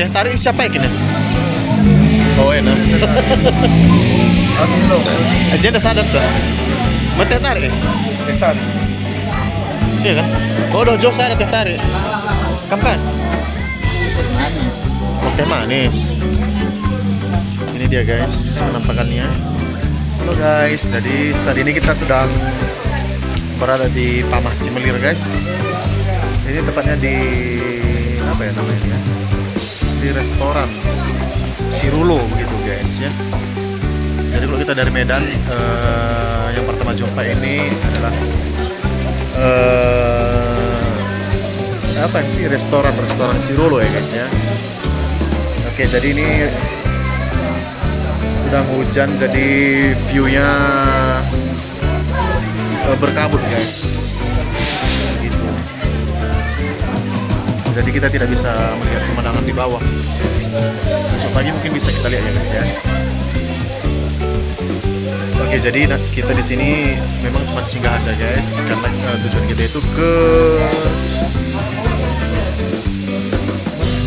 teh tarik siapa yang kini? Oh enak. Aja ada sadat tuh. Mau teh tarik? Teh tarik. Iya kan? Oh doh jos ada teh tarik. Kapan? Manis. Oh, teh manis. Ini dia guys penampakannya. Halo guys, jadi saat ini kita sedang berada di Pamah Simelir guys. Ini tepatnya di apa ya namanya ya? Di restoran Sirulo begitu guys ya. Jadi kalau kita dari Medan yang pertama jumpa ini adalah apa sih restoran Sirulo ya guys ya. Oke, jadi ini sedang hujan jadi view-nya berkabut guys. Gitu. Jadi kita tidak bisa melihat pemandangan di bawah. Besok pagi mungkin bisa kita lihat ya guys ya. Oke, jadi kita di sini memang cuma singgah aja guys, karena tujuan kita itu ke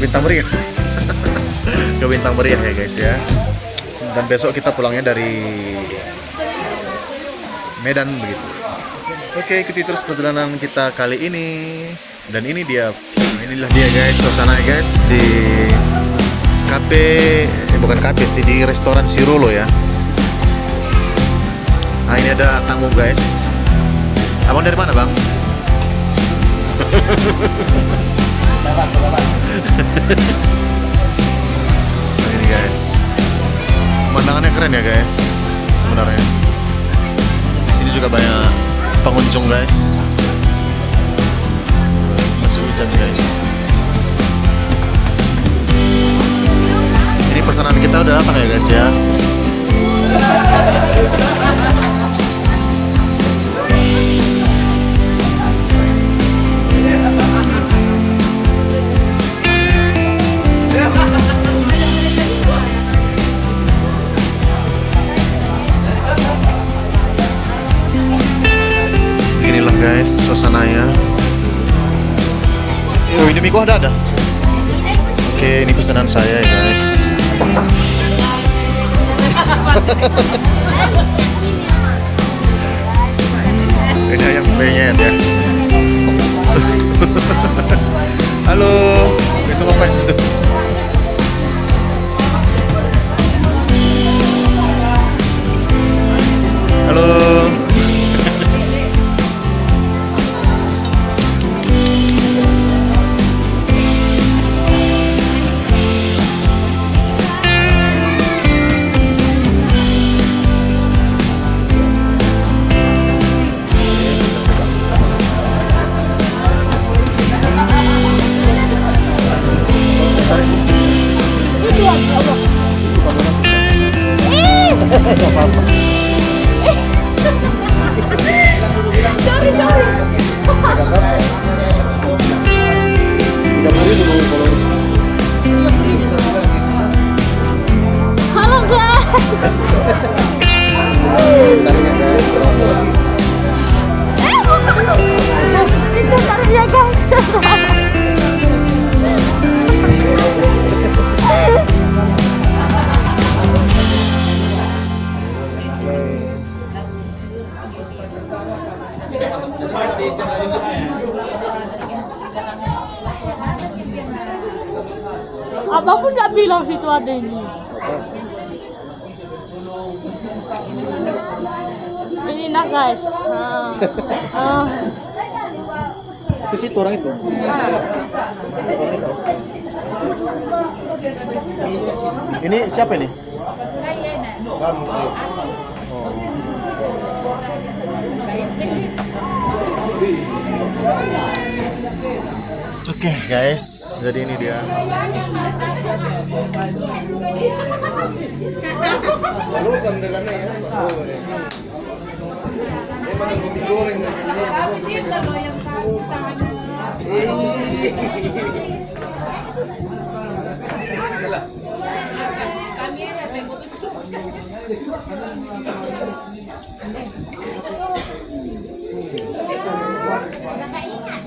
Bintang Meriah. Ke Bintang Meriah ya guys ya. Dan besok kita pulangnya dari Medan begitu. Oke, ikuti terus perjalanan kita kali ini. Dan ini dia, inilah dia guys, suasana guys di kafe, bukan kafe sih, di restoran Sirulo ya. Nah ini ada tamu guys. Abang dari mana bang? Nah, ini guys, pemandangannya keren ya guys. Sebenarnya di sini juga banyak pengunjung guys. Masih hujan guys. Ini pesanan kita udah datang ya guys ya. Inilah guys suasananya. Oh ini mie kuah ada. Oke, ini pesanan saya ya guys. Ini ayam penyet ya. Halo, itu apa itu? Halo. Halo guys. Itu tarifnya guys. Abang pun nggak bilang situ ada ini. Ini nah guys. Ke situ orang itu. Ini siapa ini? Oke guys, jadi ini dia.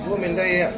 Gua minta ya.